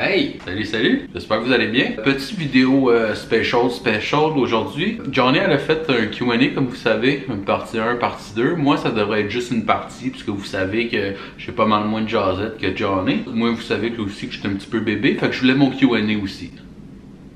Hey, salut, j'espère que vous allez bien. Petite vidéo special aujourd'hui. Johnny elle a fait un Q&A comme vous savez, une partie 1, partie 2. Moi ça devrait être juste une partie puisque vous savez que j'ai pas mal moins de jazzette que Johnny. Moi vous savez que aussi que j'étais un petit peu bébé, fait que je voulais mon Q&A aussi.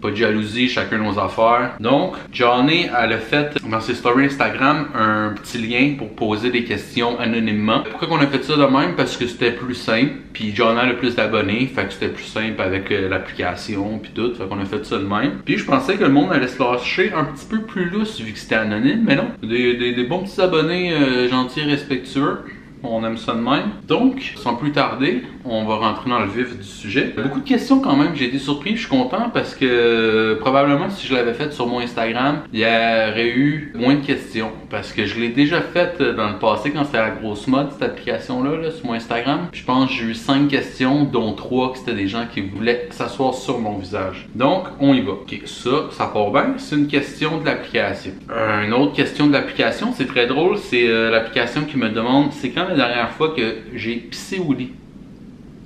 Pas de jalousie, chacun nos affaires. Donc, Johnny, elle a fait dans ses stories Instagram un petit lien pour poser des questions anonymement. Pourquoi qu'on a fait ça de même? Parce que c'était plus simple. Puis Johnny a le plus d'abonnés, fait que c'était plus simple avec l'application puis tout. Fait qu'on a fait ça de même. Puis je pensais que le monde allait se lâcher un petit peu plus lousse vu que c'était anonyme, mais non. Des bons petits abonnés gentils et respectueux. On aime ça de même. Donc, sans plus tarder, on va rentrer dans le vif du sujet. Beaucoup de questions quand même, j'ai été surpris, je suis content parce que probablement si je l'avais fait sur mon Instagram, il y aurait eu moins de questions. Parce que je l'ai déjà fait dans le passé quand c'était la grosse mode, cette application-là, sur mon Instagram. Je pense que j'ai eu 5 questions, dont 3 que c'était des gens qui voulaient s'asseoir sur mon visage. Donc, on y va. Ok, ça part bien, c'est une question de l'application. Une autre question de l'application, c'est très drôle, c'est l'application qui me demande, c'est quand la dernière fois que j'ai pissé au lit?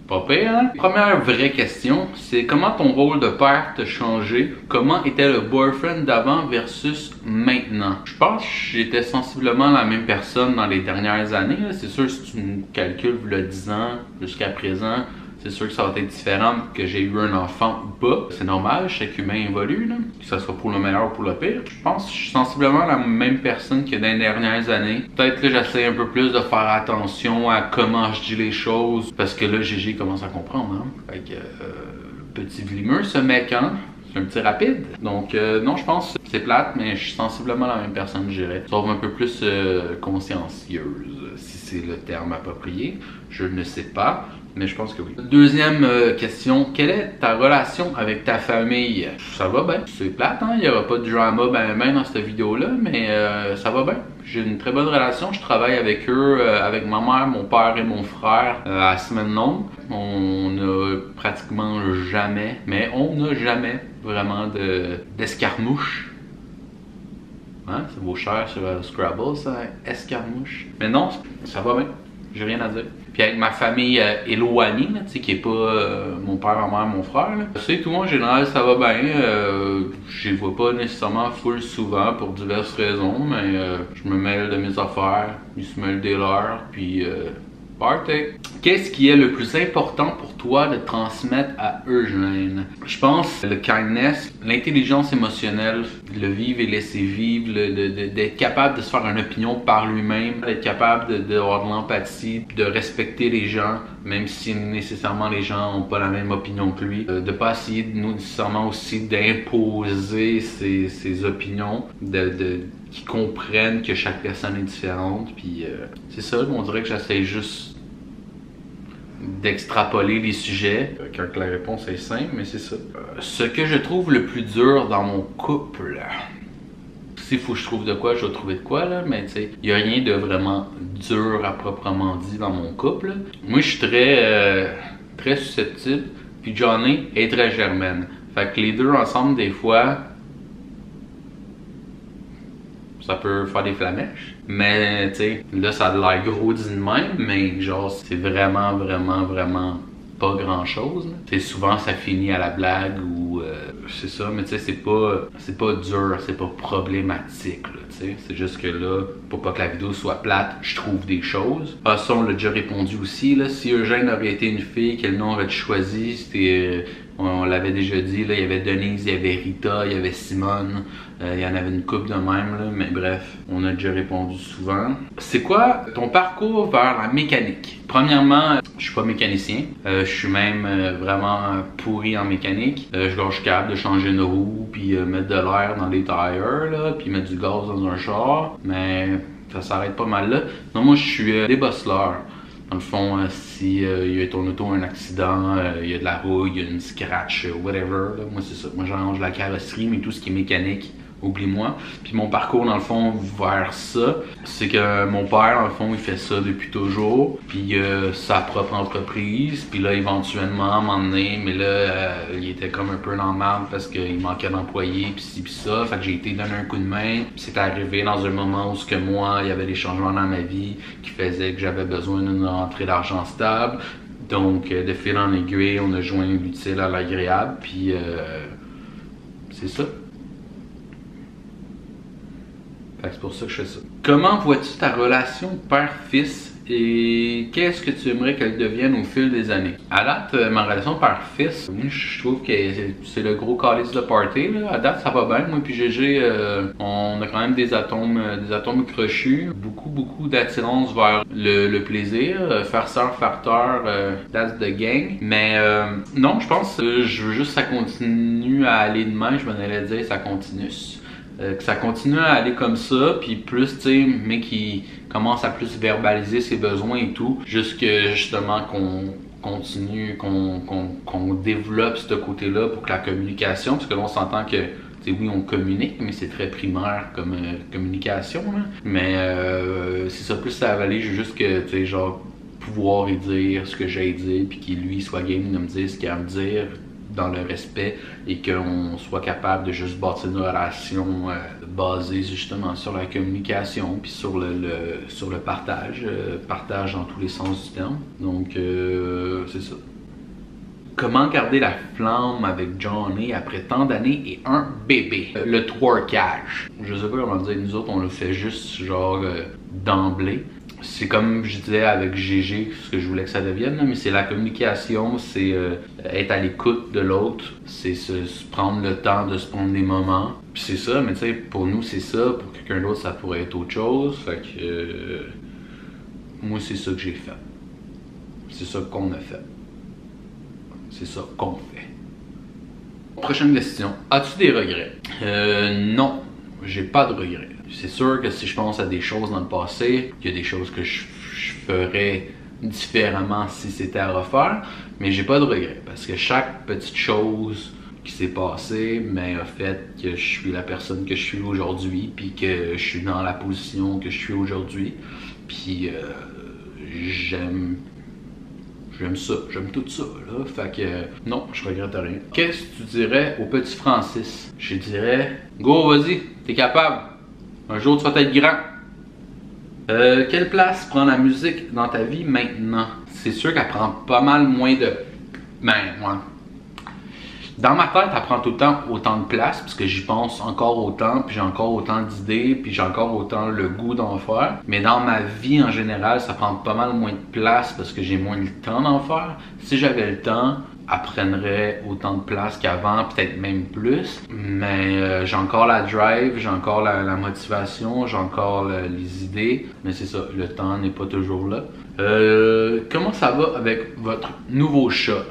Pas pire, hein? Première vraie question, c'est comment ton rôle de père t'a changé? Comment était le boyfriend d'avant versus maintenant? Je pense que j'étais sensiblement la même personne dans les dernières années. C'est sûr, si tu me calcules le 10 ans jusqu'à présent, c'est sûr que ça va être différent que j'ai eu un enfant ou pas. C'est normal, chaque humain évolue, là. Que ce soit pour le meilleur ou pour le pire. Je pense que je suis sensiblement la même personne que dans les dernières années. Peut-être que j'essaie un peu plus de faire attention à comment je dis les choses. Parce que là, Gégé commence à comprendre, hein. Fait que, petit vlimeux, ce mec, hein. C'est un petit rapide. Donc, non, je pense que c'est plate, mais je suis sensiblement la même personne, je dirais. Sauf un peu plus consciencieuse, si c'est le terme approprié. Je ne sais pas. Mais je pense que oui. Deuxième question, quelle est ta relation avec ta famille? Ça va bien. C'est plate, hein? Il n'y aura pas de drama ben dans cette vidéo-là, mais ça va bien. J'ai une très bonne relation. Je travaille avec eux, avec ma mère, mon père et mon frère à semaine longue. On n'a pratiquement jamais, mais on n'a jamais vraiment d'escarmouche. Hein? C'est beau cher sur Scrabble, ça, escarmouche. Mais non, ça va bien. J'ai rien à dire. Puis avec ma famille éloignée, tu sais, qui est pas mon père, ma mère, mon frère, c'est tout, en général, ça va bien. Je les vois pas nécessairement full souvent pour diverses raisons, mais je me mêle de mes affaires, ils se mêlent des leurs, puis party. Qu'est-ce qui est le plus important pour toi de transmettre à Eugène? Je pense le kindness, l'intelligence émotionnelle, le vivre et laisser vivre, d'être capable de se faire une opinion par lui-même, d'être capable d'avoir de l'empathie, de respecter les gens, même si nécessairement les gens n'ont pas la même opinion que lui, de pas essayer nécessairement aussi d'imposer ses opinions, qui comprennent que chaque personne est différente, puis c'est ça, on dirait que j'essaie juste d'extrapoler les sujets, quand la réponse est simple, mais c'est ça. Ce que je trouve le plus dur dans mon couple, s'il faut que je trouve de quoi, je vais trouver de quoi, là, mais tu sais, il n'y a rien de vraiment dur à proprement dit dans mon couple. Moi, je suis très susceptible, puis Johnny est très germaine. Fait que les deux ensemble, des fois, ça peut faire des flamèches. Mais, tu sais, là, ça a l'air gros dit de même, mais genre, c'est vraiment pas grand-chose. C'est souvent, ça finit à la blague ou... c'est ça, mais tu sais, c'est pas dur, c'est pas problématique, là, tu sais. C'est juste que là, pour pas que la vidéo soit plate, je trouve des choses. Ah, ça, on l'a déjà répondu aussi, là. Si Eugène aurait été une fille, quel nom aurais-tu choisi? C'était... on l'avait déjà dit, là, il y avait Denise, il y avait Rita, il y avait Simone, il y en avait une couple de même, là, mais bref, on a déjà répondu souvent. C'est quoi ton parcours vers la mécanique? Premièrement, je suis pas mécanicien, je suis même vraiment pourri en mécanique. Je suis capable de changer une roue, puis mettre de l'air dans les tires, là, puis mettre du gaz dans un char, mais ça s'arrête pas mal là. Non, moi je suis débosseleur. Dans le fond, si il y a ton auto un accident, il y a de la rouille, il y a une scratch, whatever, là, moi c'est ça. Moi j'arrange la carrosserie, mais tout ce qui est mécanique, oublie-moi. Puis mon parcours dans le fond vers ça, c'est que mon père dans le fond il fait ça depuis toujours. Puis sa propre entreprise. Puis là éventuellement à un moment donné, mais là il était comme un peu dans le merde parce qu'il manquait d'employés puis ci puis ça. Fait que j'ai été donner un coup de main. Puis c'est arrivé dans un moment où ce que moi il y avait des changements dans ma vie qui faisaient que j'avais besoin d'une rentrée d'argent stable. Donc, de fil en aiguille, on a joint l'utile à l'agréable, puis c'est ça. Fait que c'est pour ça que je fais ça. Comment vois-tu ta relation père-fils et qu'est-ce que tu aimerais qu'elle devienne au fil des années? À date, ma relation père-fils, moi je trouve que c'est le gros calice de party. Là. À date, ça va bien. Moi puis GG, on a quand même des atomes crochus. Beaucoup d'attirance vers le plaisir. Farceur, farteur, that's the gang. Mais non, je pense que je veux juste que ça continue à aller de même. Je m'en allais dire ça continue. Que ça continue à aller comme ça, puis plus, tu sais, mais qui commence à plus verbaliser ses besoins et tout, jusque justement qu'on continue, qu'on développe ce côté-là pour que la communication, parce que là on s'entend que, tu sais, oui on communique, mais c'est très primaire comme communication, là. Mais c'est ça, plus ça va aller, juste que, tu sais, genre, pouvoir y dire ce que j'ai à dire, puis qu'il lui soit game de me dire ce qu'il a à me dire, dans le respect et qu'on soit capable de juste bâtir une relation basée justement sur la communication puis sur le partage, partage dans tous les sens du terme. Donc c'est ça. Comment garder la flamme avec Johnny après tant d'années et un bébé? Le twerkage. Je sais pas comment dire, nous autres on le fait juste genre d'emblée. C'est comme je disais avec GG, ce que je voulais que ça devienne, mais c'est la communication, c'est être à l'écoute de l'autre, c'est se prendre le temps de se prendre des moments. Puis c'est ça, mais tu sais, pour nous c'est ça, pour quelqu'un d'autre ça pourrait être autre chose. Fait que moi c'est ça que j'ai fait. C'est ça qu'on a fait. C'est ça qu'on fait. Prochaine question. As-tu des regrets? Non, j'ai pas de regrets. C'est sûr que si je pense à des choses dans le passé, il y a des choses que je ferais différemment si c'était à refaire, mais j'ai pas de regrets parce que chaque petite chose qui s'est passée a fait que je suis la personne que je suis aujourd'hui, puis que je suis dans la position que je suis aujourd'hui, puis j'aime ça, j'aime tout ça, là. Fait que non, je regrette rien. Qu'est-ce que tu dirais au petit Francis? Je dirais, go, vas-y, t'es capable. Un jour, tu vas être grand. Quelle place prend la musique dans ta vie maintenant? C'est sûr qu'elle prend pas mal moins de... Ben, moi. Dans ma tête, elle prend tout le temps autant de place, parce que j'y pense encore autant, puis j'ai encore autant d'idées, puis j'ai encore autant le goût d'en faire. Mais dans ma vie en général, ça prend pas mal moins de place, parce que j'ai moins le temps d'en faire. Si j'avais le temps, elle prendrait autant de place qu'avant, peut-être même plus. Mais j'ai encore la drive, j'ai encore la motivation, j'ai encore les idées. Mais c'est ça, le temps n'est pas toujours là. Comment ça va avec votre nouveau chat?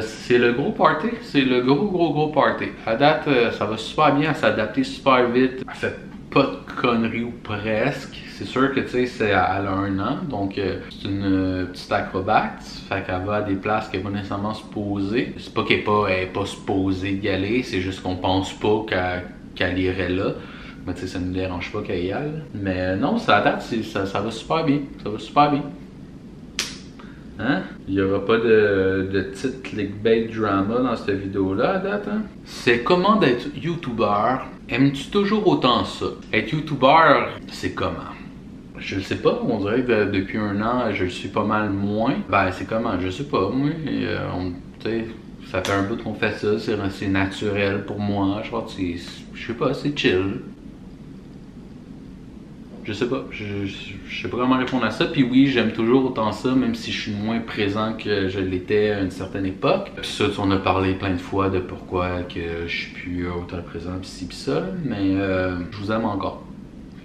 C'est le gros party, c'est le gros party. À date, ça va super bien, elle s'est adaptée super vite. Elle fait pas de conneries ou presque. C'est sûr que tu sais, elle a 1 an, donc c'est une petite acrobate. Fait qu'elle va à des places qu'elle va nécessairement se poser. C'est pas qu'elle est pas supposée d'y aller, c'est juste qu'on pense pas qu'elle irait là. Mais tu sais, ça ne nous dérange pas qu'elle y aille. Mais non, à date, ça va super bien. Ça va super bien. Hein? Il n'y aura pas de titre clickbait drama dans cette vidéo-là à date, hein? C'est comment d'être YouTuber? Aimes-tu toujours autant ça? Être YouTuber, c'est comment? Je le sais pas, on dirait que depuis 1 an, je le suis pas mal moins. Ben, c'est comment? Je sais pas, moi. Tu sais, ça fait un bout qu'on fait ça, c'est naturel pour moi. Je sais pas, c'est chill. Je sais pas, je sais pas comment répondre à ça. Puis oui, j'aime toujours autant ça, même si je suis moins présent que je l'étais à une certaine époque. Puis ça, on a parlé plein de fois de pourquoi que je suis plus autant présent, pis ci pis ça. Mais je vous aime encore.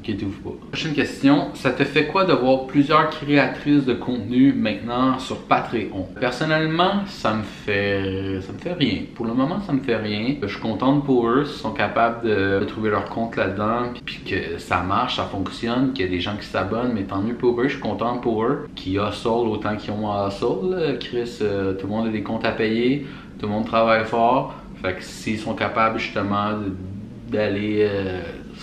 Inquiétez-vous pas. Prochaine question, ça te fait quoi de voir plusieurs créatrices de contenu maintenant sur Patreon? Personnellement, ça me fait rien. Pour le moment, ça me fait rien. Je suis contente pour eux, s'ils sont capables de trouver leur compte là-dedans, puis que ça marche, ça fonctionne, qu'il y a des gens qui s'abonnent, mais tant mieux pour eux, je suis contente pour eux. Qui hustle autant qu'ils ont hustle. Chris, tout le monde a des comptes à payer, tout le monde travaille fort. Fait que s'ils sont capables justement d'aller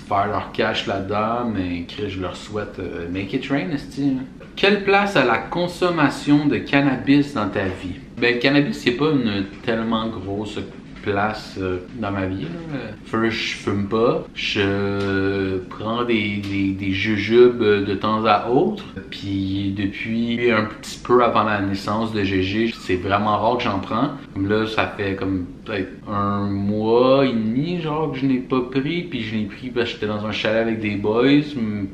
faire leur cash là-dedans, mais je leur souhaite make it rain, esti. Quelle place a la consommation de cannabis dans ta vie? Ben, le cannabis, c'est pas une tellement grosse place dans ma vie. First, je fume pas. Je prends des jujubes de temps à autre. Puis depuis un petit peu avant la naissance de Gégé, c'est vraiment rare que j'en prends. Comme là, ça fait comme peut-être 1 mois et demi genre que je n'ai pas pris. Puis je l'ai pris parce que j'étais dans un chalet avec des boys.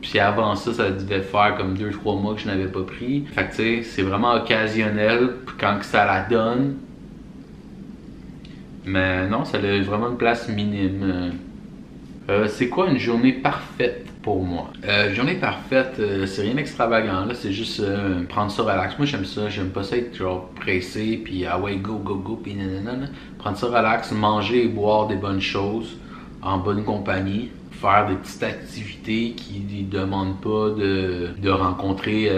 Puis avant ça, ça devait faire comme 2-3 mois que je n'avais pas pris. Fait que tu sais, c'est vraiment occasionnel quand que ça la donne. Mais non, ça a vraiment une place minime. C'est quoi une journée parfaite pour moi? Journée parfaite, c'est rien d'extravagant, là, c'est juste prendre ça relax. Moi j'aime ça, j'aime pas ça être genre pressé, puis ah ouais, go, go, go, puis nanana. Prendre ça relax, manger et boire des bonnes choses, en bonne compagnie. Faire des petites activités qui ne demandent pas de rencontrer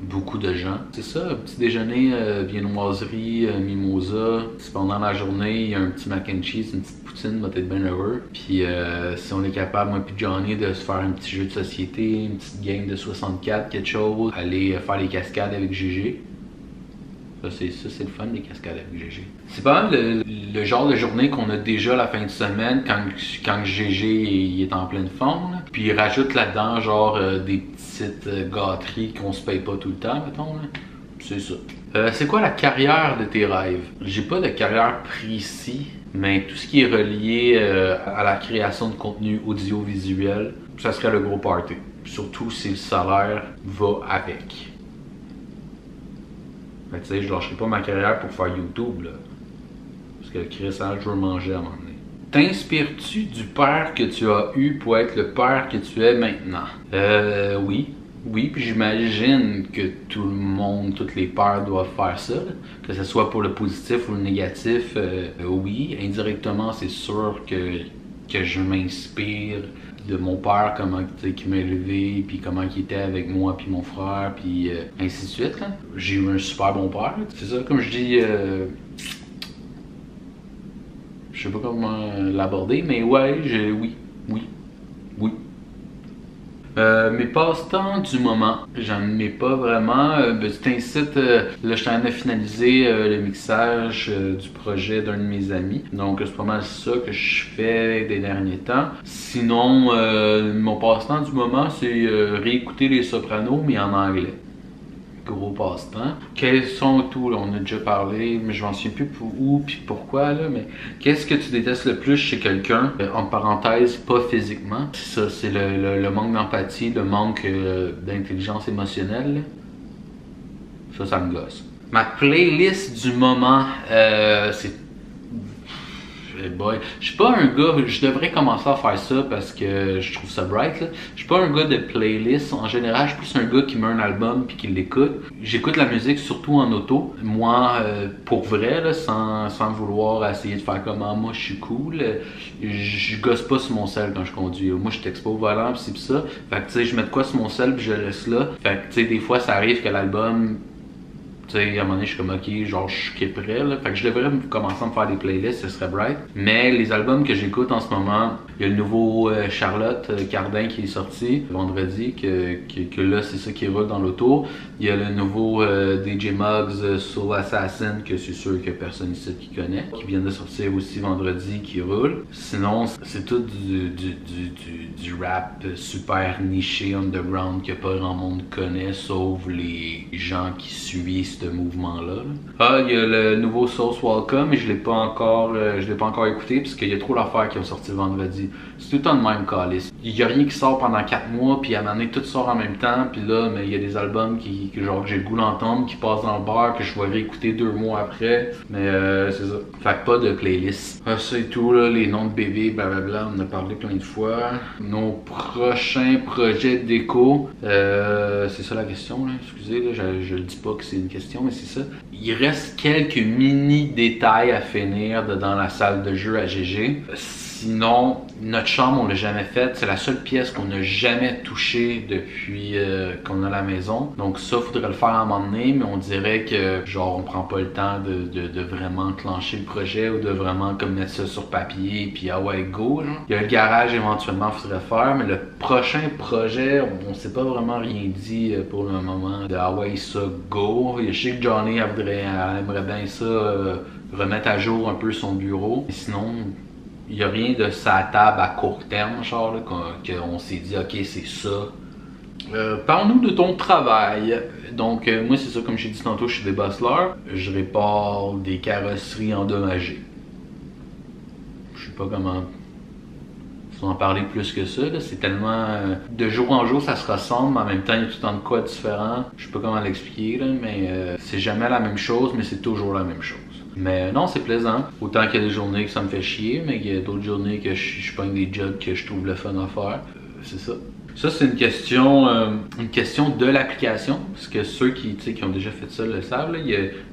beaucoup de gens. C'est ça, un petit déjeuner, viennoiserie, mimosa. Si pendant la journée, il y a un petit mac and cheese, une petite poutine, va être bien heureux. Puis si on est capable, moi et Johnny, de se faire un petit jeu de société, une petite game de 64, quelque chose, aller faire les cascades avec Gégé. Ça, c'est le fun, des cascades avec Gégé. C'est pas mal le genre de journée qu'on a déjà la fin de semaine quand Gégé il est en pleine forme. Là. Puis il rajoute là-dedans genre des petites gâteries qu'on se paye pas tout le temps, mettons. C'est ça. C'est quoi la carrière de tes rêves? J'ai pas de carrière précis, mais tout ce qui est relié à la création de contenu audiovisuel, ça serait le gros party. Surtout si le salaire va avec. Tu sais, je lâcherai pas ma carrière pour faire YouTube, là. Parce que Chris, je veux manger à un moment donné. T'inspires-tu du père que tu as eu pour être le père que tu es maintenant? Oui. Oui, puis j'imagine que tout le monde, tous les pères doivent faire ça. Là. Que ce soit pour le positif ou le négatif, oui. Indirectement, c'est sûr que je m'inspire de mon père, comment qui m'a élevé, puis comment il était avec moi puis mon frère, puis ainsi de suite. Là. J'ai eu un super bon père. C'est ça, comme je dis, je sais pas comment l'aborder, mais ouais, oui. Mes passe-temps du moment, j'en ai pas vraiment. Tu t'incites, là je suis en train de finaliser le mixage du projet d'un de mes amis. Donc c'est pas mal ça que je fais des derniers temps. Sinon, mon passe-temps du moment, c'est réécouter Les Sopranos, mais en anglais. Gros passe-temps. Quels sont tout, là, on a déjà parlé, mais je m'en souviens plus pour où puis pourquoi, là, mais qu'est-ce que tu détestes le plus chez quelqu'un, en parenthèse, pas physiquement? Ça, c'est le manque d'empathie, le manque d'intelligence émotionnelle. Ça me gosse. Ma playlist du moment, c'est boy. Je suis pas un gars, je devrais commencer à faire ça parce que je trouve ça bright là. Je suis pas un gars de playlist. En général, je suis plus un gars qui met un album puis qui l'écoute. J'écoute la musique surtout en auto. Moi, pour vrai, là, sans vouloir essayer de faire comme moi je suis cool. Je gosse pas sur mon sel quand je conduis. Moi, je texte pas au volant pis c'est pis ça. Fait que tu sais, je mets de quoi sur mon sel puis je laisse là. Fait que tu sais, des fois, ça arrive que l'album. Tu sais, à un moment donné, je suis comme ok, genre je suis prêt là. Fait que je devrais commencer à me faire des playlists, ce serait bright. Mais les albums que j'écoute en ce moment, il y a le nouveau Charlotte Cardin qui est sorti vendredi, que là c'est ça qui roule dans l'auto. Il y a le nouveau DJ Muggs Soul Assassin, que c'est sûr que personne ici qui connaît, qui vient de sortir aussi vendredi, qui roule. Sinon, c'est tout du rap super niché, underground, que pas grand monde connaît, sauf les gens qui suivent ce mouvement-là. Ah, il y a le nouveau Sauce Welcome, mais je l'ai pas encore écouté parce qu'il y a trop d'affaires qui ont sorti vendredi. C'est tout le temps le même calice. Il y a rien qui sort pendant 4 mois, puis à un moment donné, tout sort en même temps, puis là, mais il y a des albums que genre j'ai le goût d'entendre, qui passent dans le bar, que je vais réécouter 2 mois après. Mais c'est ça. Fait que pas de playlist. Ah, c'est tout, là, les noms de bébés, blablabla, on en a parlé plein de fois. Nos prochains projets déco, c'est ça la question, là. Excusez, là, je le dis pas que c'est une question, mais c'est ça. Il reste quelques mini détails à finir dans la salle de jeu à GG. Sinon, notre chambre, on l'a jamais faite. C'est la seule pièce qu'on n'a jamais touchée depuis qu'on a la maison. Donc ça, faudrait le faire à un moment donné, mais on dirait que genre on prend pas le temps de vraiment clencher le projet ou de vraiment comme mettre ça sur papier puis ah ouais go. Genre. Il y a le garage éventuellement faudrait faire, mais le prochain projet, on s'est pas vraiment rien dit pour le moment de ah ouais ça go. Je sais que Johnny elle aimerait bien ça remettre à jour un peu son bureau. Mais sinon, il n'y a rien de sa table à court terme, genre, qu'on s'est dit, ok, c'est ça. Parle-nous de ton travail. Donc, moi, c'est ça, comme j'ai dit tantôt, je suis débosseleur. Je répare des carrosseries endommagées. Je sais pas comment en parler plus que ça. C'est tellement... de jour en jour, ça se ressemble, mais en même temps, il y a tout le temps de quoi différent. Je sais pas comment l'expliquer, mais c'est jamais la même chose, mais c'est toujours la même chose. Mais non, c'est plaisant. Autant qu'il y a des journées que ça me fait chier, mais qu'il y a d'autres journées que je pogne des jobs que je trouve le fun à faire. C'est ça. Ça, c'est une question de l'application. Parce que ceux qui ont déjà fait ça le savent.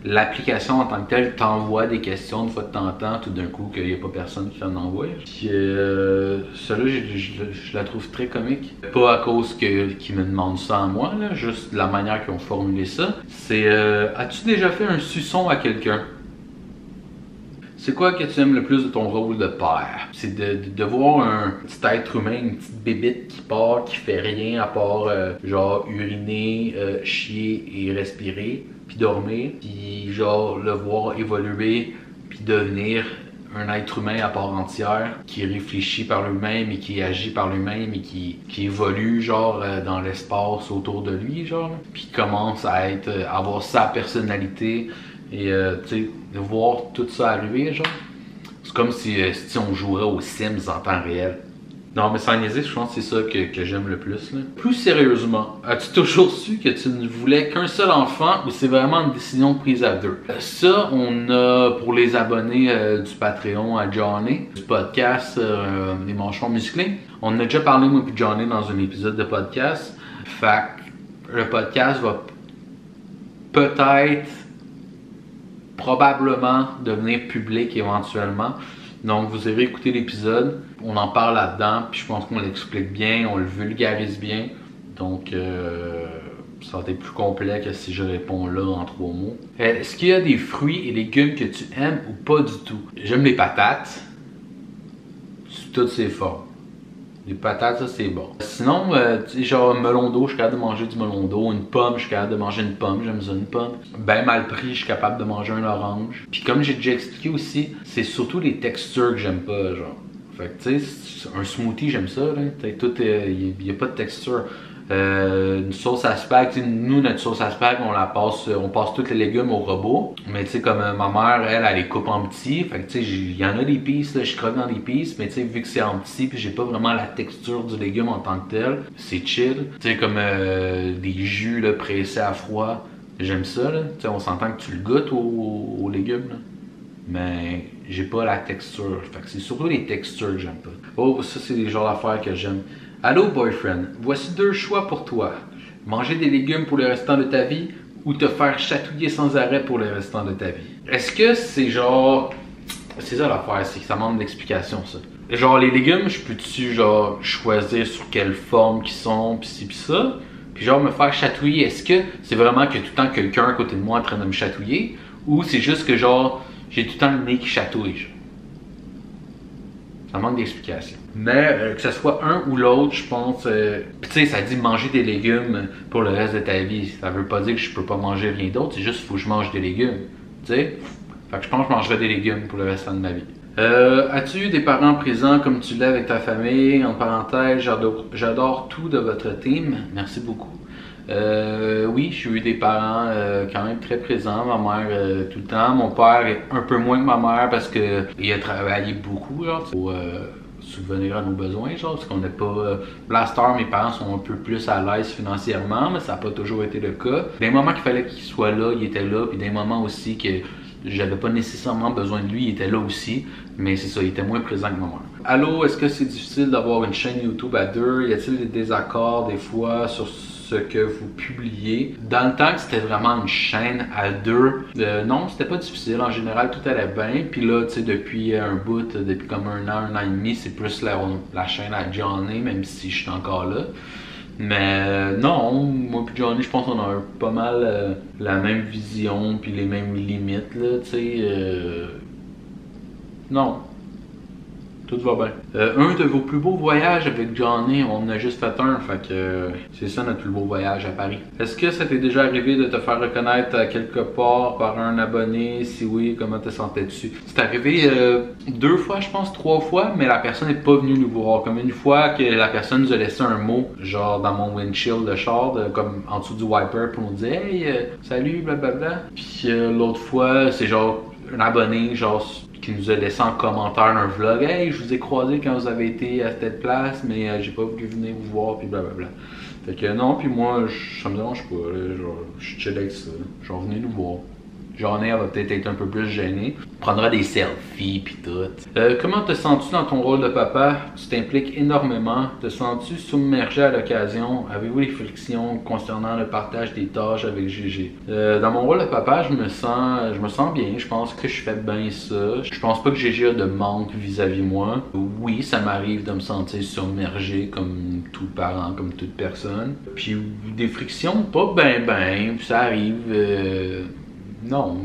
L'application en tant que telle t'envoie des questions de fois de temps en temps, tout d'un coup qu'il n'y a pas personne qui en envoie. Puis celle-là, je la trouve très comique. Pas à cause qu'ils me demandent ça à moi, là, juste la manière qu'ils ont formulé ça. C'est as-tu déjà fait un suçon à quelqu'un? C'est quoi que tu aimes le plus de ton rôle de père? C'est de voir un petit être humain, une petite bébite qui part, qui fait rien à part genre uriner, chier et respirer, puis dormir, puis genre le voir évoluer, puis devenir un être humain à part entière, qui réfléchit par lui-même et qui agit par lui-même et qui évolue genre dans l'espace autour de lui, genre, puis commence à avoir sa personnalité. Et tu sais, de voir tout ça arriver, genre, c'est comme si on jouerait aux Sims en temps réel. Non, mais sans niaiser, je pense que c'est ça que j'aime le plus. Là. Plus sérieusement, as-tu toujours su que tu ne voulais qu'un seul enfant ou c'est vraiment une décision prise à deux? Ça, on a pour les abonnés du Patreon à Johnny, du podcast Les Manchons Musclés. On en a déjà parlé, moi et Johnny, dans un épisode de podcast. Fait que le podcast va peut-être probablement devenir public éventuellement. Donc vous irez écouter l'épisode, on en parle là-dedans, puis je pense qu'on l'explique bien, on le vulgarise bien. Donc ça va être plus complet que si je réponds là en 3 mots. Est-ce qu'il y a des fruits et légumes que tu aimes ou pas du tout? J'aime les patates, sous toutes ses formes. Les patates, ça c'est bon. Sinon, genre melon d'eau, je suis capable de manger du melon d'eau. Une pomme, je suis capable de manger une pomme. J'aime ça, une pomme. Ben mal pris, je suis capable de manger un orange. Puis comme j'ai déjà expliqué aussi, c'est surtout les textures que j'aime pas, genre. Fait que tu sais, un smoothie, j'aime ça, là. Il n'y a pas de texture. Une sauce à spag, nous notre sauce à spag on passe tous les légumes au robot, mais tu sais comme ma mère elle les coupe en petits, fait que tu sais il y en a des pistes, je croque dans des pistes, mais tu sais vu que c'est en petit puis j'ai pas vraiment la texture du légume en tant que tel, c'est chill, tu sais comme des jus là, pressés à froid, j'aime ça là, tu sais on s'entend que tu le goûtes aux légumes là. Mais j'ai pas la texture, fait que c'est surtout les textures que j'aime pas. Oh ça c'est des genres d'affaires que j'aime. Allô boyfriend, voici 2 choix pour toi. Manger des légumes pour le restant de ta vie ou te faire chatouiller sans arrêt pour le restant de ta vie. Est-ce que c'est genre... C'est ça l'affaire, c'est que ça manque d'explication ça. Genre les légumes, je peux-tu genre choisir sur quelle forme qu'ils sont pis ci pis ça. Puis genre me faire chatouiller, est-ce que c'est vraiment que tout le temps quelqu'un à côté de moi en train de me chatouiller? Ou c'est juste que genre j'ai tout le temps le nez qui chatouille genre. Ça manque d'explication. Mais que ce soit un ou l'autre, je pense... tu sais, ça dit manger des légumes pour le reste de ta vie. Ça veut pas dire que je peux pas manger rien d'autre, c'est juste qu'il faut que je mange des légumes. Tu sais? Fait que je pense que je mangerai des légumes pour le restant de ma vie. As-tu eu des parents présents comme tu l'es avec ta famille? En parenthèse, j'adore tout de votre team. Merci beaucoup. Oui, j'ai eu des parents quand même très présents, ma mère tout le temps, mon père un peu moins que ma mère parce que il a travaillé beaucoup genre, pour subvenir à nos besoins genre, parce qu'on n'est pas blaster, mes parents sont un peu plus à l'aise financièrement, mais ça n'a pas toujours été le cas. Des moments qu'il fallait qu'il soit là, il était là, puis des moments aussi que j'avais pas nécessairement besoin de lui, il était là aussi, mais c'est ça, il était moins présent que ma mère. Allô, est-ce que c'est difficile d'avoir une chaîne YouTube à deux? Y a-t-il des désaccords des fois sur ce que vous publiez. Dans le temps que c'était vraiment une chaîne à deux, non, c'était pas difficile. En général, tout allait bien. Puis là, tu sais, depuis un bout, depuis comme un an et demi, c'est plus la chaîne à Johnny, même si je suis encore là. Mais non, moi puis Johnny, je pense qu'on a pas mal la même vision puis les mêmes limites, là, tu sais. Non. Tout va bien. Un de vos plus beaux voyages avec Johnny, on en a juste fait un, fait que c'est ça notre plus beau voyage à Paris. Est-ce que ça t'est déjà arrivé de te faire reconnaître à quelque part par un abonné? Si oui, comment te sentais-tu? C'est arrivé 2 fois, je pense, 3 fois, mais la personne n'est pas venue nous voir. Comme une fois que la personne nous a laissé un mot, genre dans mon windshield de char, comme en dessous du wiper, pour nous dire hey, salut, blablabla. Puis l'autre fois, c'est genre un abonné, genre qui nous a laissé en commentaire un vlog. Hey, je vous ai croisé quand vous avez été à telle place, mais j'ai pas voulu venir vous voir, puis blablabla. Fait que non, puis moi, ça me dérange pas, là, genre, je chill avec ça. Genre, venez nous voir. Journée, elle va peut-être être un peu plus gênée. Prendra des selfies pis tout. Comment te sens-tu dans ton rôle de papa? Tu t'impliques énormément. Te sens-tu submergé à l'occasion? Avez-vous des frictions concernant le partage des tâches avec Gégé? Dans mon rôle de papa, je me sens bien. Je pense que je fais bien ça. Je pense pas que Gégé a de manque vis-à-vis moi. Oui, ça m'arrive de me sentir submergé comme tout parent, comme toute personne. Puis des frictions, pas ben, ça arrive. Non,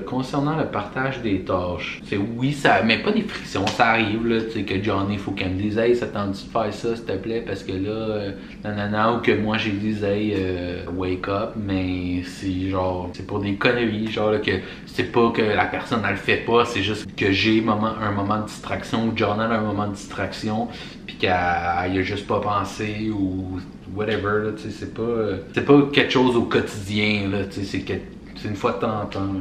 concernant le partage des tâches, c'est oui, ça, mais pas des frictions, ça arrive, là, tu sais, que Johnny, faut qu'elle me dise, hey, ça tente de faire ça, s'il te plaît, parce que là, nanana, ou que moi, j'ai dit, hey, wake up, mais c'est genre, c'est pour des conneries, genre, là, que c'est pas que la personne, elle le fait pas, c'est juste que j'ai un moment de distraction, ou Johnny a un moment de distraction, puis qu'elle a juste pas pensé, ou whatever, là, tu sais, c'est pas quelque chose au quotidien, là, tu sais, c'est une fois de temps en temps.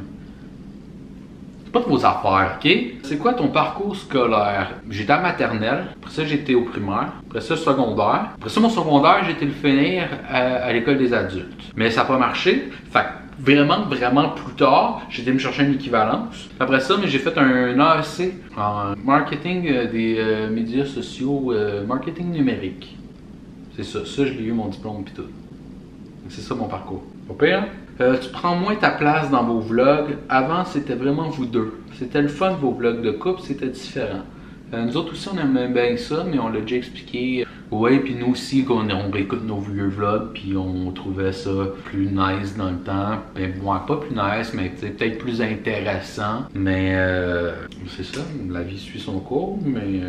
C'est pas de vos affaires, ok? C'est quoi ton parcours scolaire? J'étais à maternelle, après ça j'étais au primaire, après ça secondaire. Après ça mon secondaire, j'ai été le finir à l'école des adultes. Mais ça n'a pas marché, fait que vraiment plus tard, j'ai été me chercher une équivalence. Après ça, j'ai fait un AEC en marketing des médias sociaux, marketing numérique. C'est ça, je l'ai eu mon diplôme pis tout. C'est ça mon parcours. Pas pire, hein? Tu prends moins ta place dans vos vlogs. Avant, c'était vraiment vous deux. C'était le fun, vos vlogs de couple, c'était différent. Nous autres aussi, on aimait bien ça, mais on l'a déjà expliqué. Ouais, puis nous aussi, on réécoute nos vieux vlogs, puis on trouvait ça plus nice dans le temps. Ben, bon, pas plus nice, mais peut-être plus intéressant. Mais c'est ça, la vie suit son cours, mais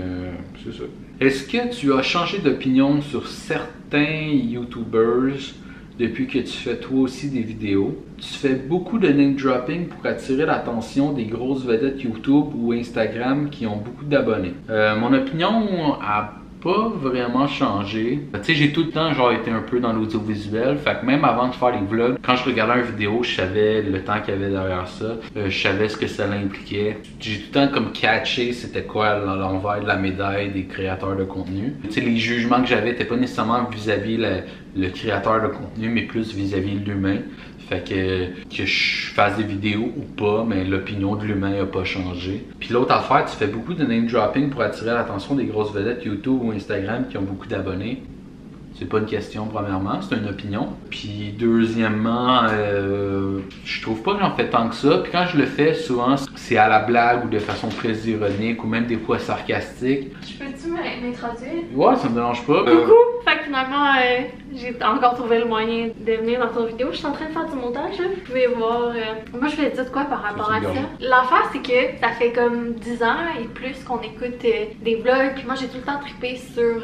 c'est ça. Est-ce que tu as changé d'opinion sur certains YouTubers depuis que tu fais toi aussi des vidéos? Tu fais beaucoup de name dropping pour attirer l'attention des grosses vedettes YouTube ou Instagram qui ont beaucoup d'abonnés. Mon opinion a pas vraiment changé. Tu sais, j'ai tout le temps genre été un peu dans l'audiovisuel, fait que même avant de faire les vlogs, quand je regardais une vidéo, je savais le temps qu'il y avait derrière ça, je savais ce que ça impliquait. J'ai tout le temps comme catché c'était quoi l'envers de la médaille des créateurs de contenu. Tu sais, les jugements que j'avais n'étaient pas nécessairement vis-à-vis le créateur de contenu, mais plus vis-à-vis de l'humain. Fait que je fasse des vidéos ou pas, mais l'opinion de l'humain n'a pas changé. Puis l'autre affaire, tu fais beaucoup de name dropping pour attirer l'attention des grosses vedettes YouTube ou Instagram qui ont beaucoup d'abonnés. C'est pas une question, premièrement, c'est une opinion. Puis deuxièmement, je trouve pas que j'en fais tant que ça. Puis quand je le fais, souvent, c'est à la blague ou de façon très ironique ou même des fois sarcastique. Je peux-tu m'introduire? Ouais, ça me dérange pas. Coucou! Fait que finalement, j'ai encore trouvé le moyen de venir dans ton vidéo. Je suis en train de faire du montage, là. Vous pouvez voir. Moi, je vais dire de quoi par rapport à ça. L'affaire, c'est que ça fait comme 10 ans et plus qu'on écoute des vlogs. Puis moi, j'ai tout le temps trippé sur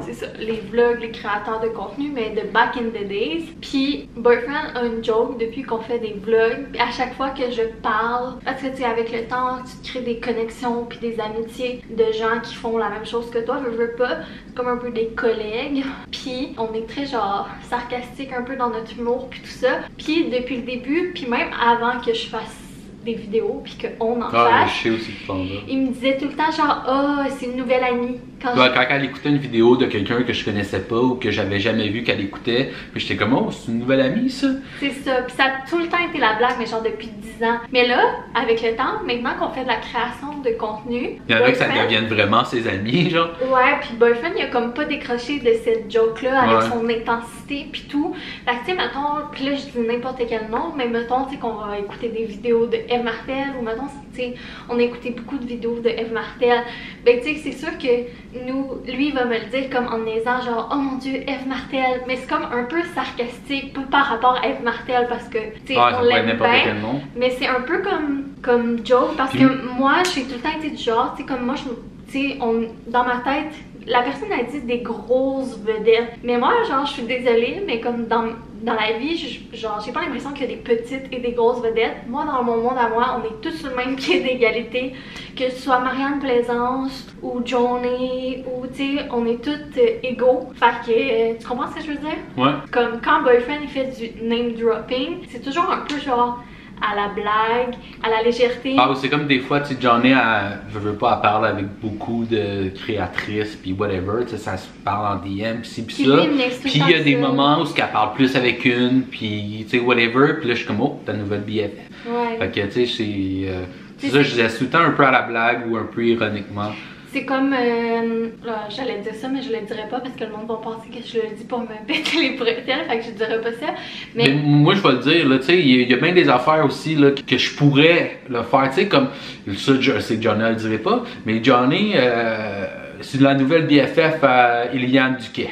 c'est ça, les vlogs, les créateurs de contenu, mais de back in the days. Puis Boyfriend a une joke depuis qu'on fait des vlogs. Puis à chaque fois que je parle, parce que tu sais, avec le temps, tu te crées des connexions puis des amitiés de gens qui font la même chose que toi, veux pas. C'est comme un peu des collègues. Puis on est très genre sarcastique un peu dans notre humour puis tout ça. Puis depuis le début, puis même avant que je fasse des vidéos puis qu'on en Ah, fasse. je sais aussi que Il me disait tout le temps genre ah c'est une nouvelle amie. Quand elle écoutait une vidéo de quelqu'un que je connaissais pas ou que j'avais jamais vu qu'elle écoutait, puis j'étais comme oh c'est une nouvelle amie ça. C'est ça, puis ça a tout le temps été la blague mais genre depuis 10 ans. Mais là avec le temps, maintenant qu'on fait de la création de contenu, il y en a que ça devienne vraiment ses amis genre. Ouais, puis Boyfriend il a comme pas décroché de cette joke là avec Ouais. son intensité puis tout. Fait que tu sais mettons, puis là je dis n'importe quel nom, mais mettons tu sais qu'on va écouter des vidéos de Eve Martel ou mettons tu sais on a écouté beaucoup de vidéos de Eve Martel. Ben tu sais c'est sûr que lui il va me le dire comme en niaisant genre oh mon dieu Eve Martel, mais c'est comme un peu sarcastique, pas par rapport à Eve Martel parce que tu sais on l'aime bien, mais c'est un peu comme joke parce que moi j'ai tout le temps été du genre, tu sais comme moi tu sais dans ma tête la personne a dit des grosses vedettes, mais moi genre je suis désolée mais comme dans la vie, genre j'ai pas l'impression qu'il y a des petites et des grosses vedettes. Moi dans mon monde à moi, on est tous sur le même pied d'égalité, que ce soit Marianne Plaisance ou Johnny ou tu sais, on est toutes égaux. Fait que tu comprends ce que je veux dire? Ouais. Comme quand Boyfriend il fait du name dropping, c'est toujours un peu genre à la blague, à la légèreté. Ah, c'est comme des fois, tu sais, Johnny, je veux pas, elle parle avec beaucoup de créatrices, puis whatever, tu sais, ça se parle en DM, pis pis ça. Puis il y a des moments où elle parle plus avec une, puis tu sais, whatever, puis là, je suis comme, oh, ta nouvelle BFF. Ouais. Fait que, tu sais, c'est ça, je disais tout le temps un peu à la blague ou un peu ironiquement. C'est comme, j'allais dire ça, mais je le dirais pas parce que le monde va penser que je le dis pour me péter les bretelles, fait que je dirais pas ça. Mais moi, je vais le dire, là, tu sais, il y a bien des affaires aussi, là, que je pourrais le faire, tu sais, comme, ça, je sais que Johnny ne le dirait pas, mais Johnny, c'est la nouvelle BFF à Eliane Duquet.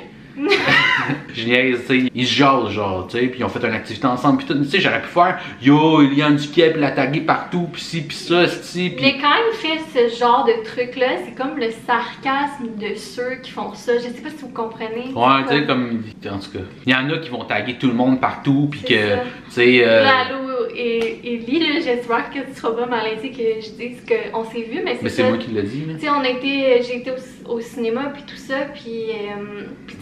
Je niaise, tu sais, ils se jasent, genre, tu sais, puis ils ont fait une activité ensemble, puis tout, tu sais, j'aurais pu faire yo, Eliane Duquet, puis la taguer partout, puis ci, puis ça, ci, puis. Mais quand il fait ce genre de truc-là, c'est comme le sarcasme de ceux qui font ça. Je sais pas si vous comprenez. Ouais, tu sais, comme, en tout cas, il y en a qui vont taguer tout le monde partout, puis que, tu sais. Là, allô, et Lee, là, j'espère que tu seras pas malaisé que je dise qu'on s'est vu, mais c'est moi qui l'ai dit, là. Tu sais, j'ai été au cinéma, puis tout ça, puis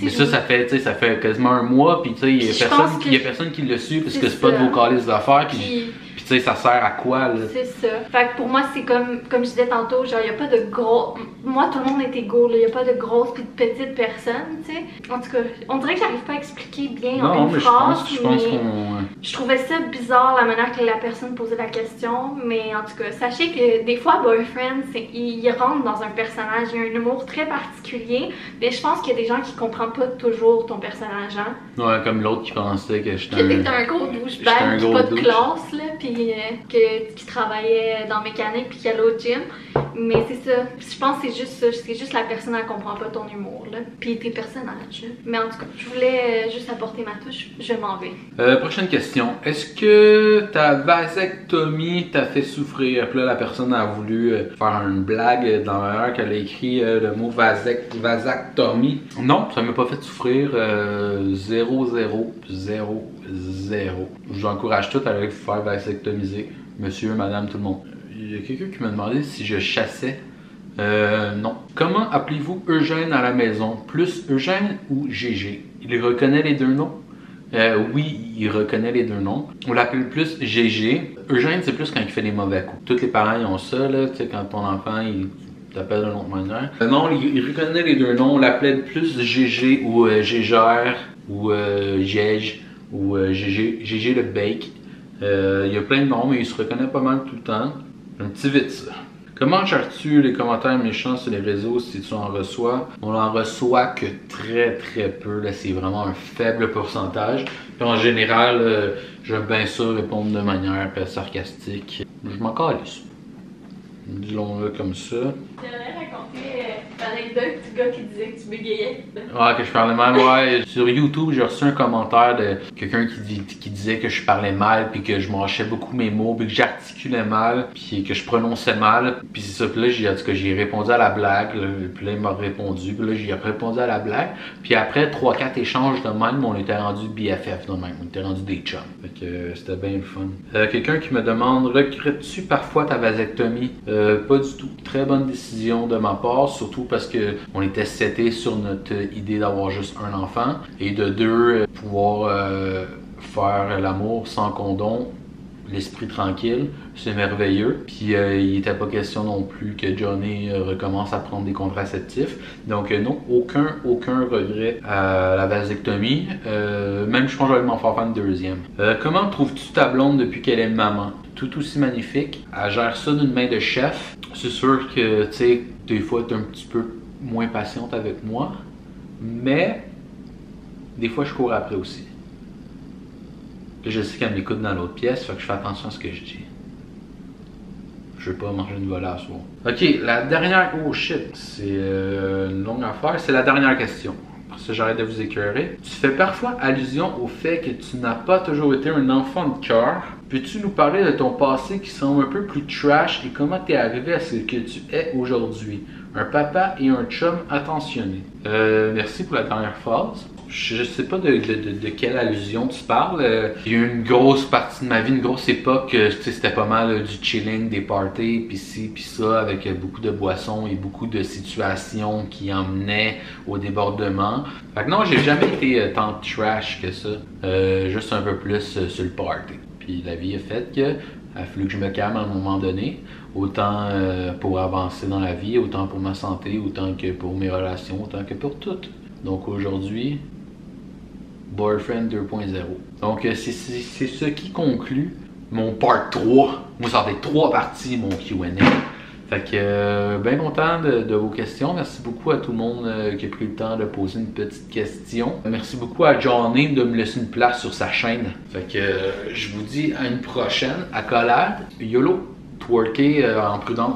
mais ça fait quasiment un mois, puis tu sais, il y a personne qui l'a su, parce que c'est pas de vos calices d'affaires, puis tu sais, ça sert à quoi, là? C'est ça. Fait que pour moi, c'est comme je disais tantôt, genre, il y a pas de gros... Moi, tout le monde est égaux, là. Il y a pas de grosses puis de petites personnes, tu sais. En tout cas, on dirait que j'arrive pas à expliquer bien en une phrase, je pense qu'on... Je trouvais ça bizarre, la manière que la personne posait la question, mais en tout cas, sachez que des fois, Boyfriend, il rentre dans un personnage, il a un humour très particulier, mais je pense qu'il y a des gens qui comprennent pas toujours ton personnage, hein. Ouais, comme l'autre qui pensait que j'étais un gros douchebag, qui pas de classe, là, puis qui travaillait dans mécanique puis qui allait au gym. Mais c'est ça. Je pense que c'est juste ça. C'est juste la personne elle comprend pas ton humour là. Puis tes personnages. Mais en tout cas, je voulais juste apporter ma touche. Je m'en vais. Prochaine question. Est-ce que ta vasectomie t'a fait souffrir? Puis là, la personne a voulu faire une blague dans l'heure qu'elle a écrit le mot vasectomie. Non, ça m'a pas fait souffrir. 0, 0, 0, 0. Je vous encourage tous à aller vous faire vasectomiser. Monsieur, madame, tout le monde. Il y a quelqu'un qui m'a demandé si je chassais. Non. Comment appelez-vous Eugène à la maison? Plus Eugène ou GG? Il reconnaît les deux noms? Oui, il reconnaît les deux noms. On l'appelle plus GG. Eugène, c'est plus quand il fait des mauvais coups. Tous les parents ils ont ça, là, tu sais, quand ton enfant il t'appelle d'une autre manière. Non, il reconnaît les deux noms. On l'appelait plus GG ou Gégère ou Gège ou GG le Bake. Il y a plein de noms, mais il se reconnaît pas mal tout le temps. Un petit vite ça. Comment gères-tu les commentaires méchants sur les réseaux si tu en reçois? On en reçoit que très peu, là, c'est vraiment un faible pourcentage. Puis en général, j'aime bien ça répondre de manière sarcastique. Je m'en calisse. Disons-le comme ça. J'aimerais raconter l'anecdote du gars qui disait que tu bégayais. Ah, que je parlais mal, ouais. Sur YouTube, j'ai reçu un commentaire de quelqu'un qui disait que je parlais mal, puis que je mâchais beaucoup mes mots, puis que j'articulais mal, puis que je prononçais mal. Puis c'est ça, puis là, j'ai répondu à la blague, là, puis là, il m'a répondu, puis là, j'ai répondu à la blague. Puis après 3-4 échanges de même, on était rendu BFF de même, on était rendu des chums. Fait que c'était bien le fun. Quelqu'un qui me demande, regrettes-tu parfois ta vasectomie? Pas du tout. Très bonne décision de ma part, surtout parce que on était setés sur notre idée d'avoir juste un enfant et de deux, pouvoir faire l'amour sans condom. l'esprit tranquille, c'est merveilleux. Puis il n'était pas question non plus que Johnny recommence à prendre des contraceptifs. Donc non, aucun regret à la vasectomie. Même je pense que je vais m'en faire une deuxième. Comment trouves-tu ta blonde depuis qu'elle est maman? Tout aussi magnifique. Elle gère ça d'une main de chef. C'est sûr que, tu sais, des fois, elle est un petit peu moins patiente avec moi. Mais, des fois, je cours après aussi. Là, je sais qu'elle m'écoute dans l'autre pièce, fait que je fais attention à ce que je dis. Je veux pas manger une volée à soir. Ok, la dernière... Oh shit, c'est une longue affaire. C'est la dernière question. Parce que j'arrête de vous écœurer. Tu fais parfois allusion au fait que tu n'as pas toujours été un enfant de cœur. Peux-tu nous parler de ton passé qui semble un peu plus trash et comment tu es arrivé à ce que tu es aujourd'hui? Un papa et un chum attentionné. Merci pour la dernière phrase. Je sais pas de quelle allusion tu parles. Il y a eu une grosse partie de ma vie, une grosse époque, c'était pas mal du chilling, des parties, pis ci, pis ça, avec beaucoup de boissons et beaucoup de situations qui emmenaient au débordement. Fait que non, j'ai jamais été tant trash que ça. Juste un peu plus sur le party. Puis la vie a fait que il a fallu que je me calme à un moment donné, autant pour avancer dans la vie, autant pour ma santé, autant que pour mes relations, autant que pour tout. Donc aujourd'hui, Boyfriend 2.0. Donc c'est ce qui conclut mon part 3. Moi ça fait 3 parties mon Q&A. Fait que bien content de vos questions. Merci beaucoup à tout le monde qui a pris le temps de poser une petite question. Merci beaucoup à Johnny de me laisser une place sur sa chaîne. Fait que je vous dis à une prochaine accolade. YOLO, twerker en prudence.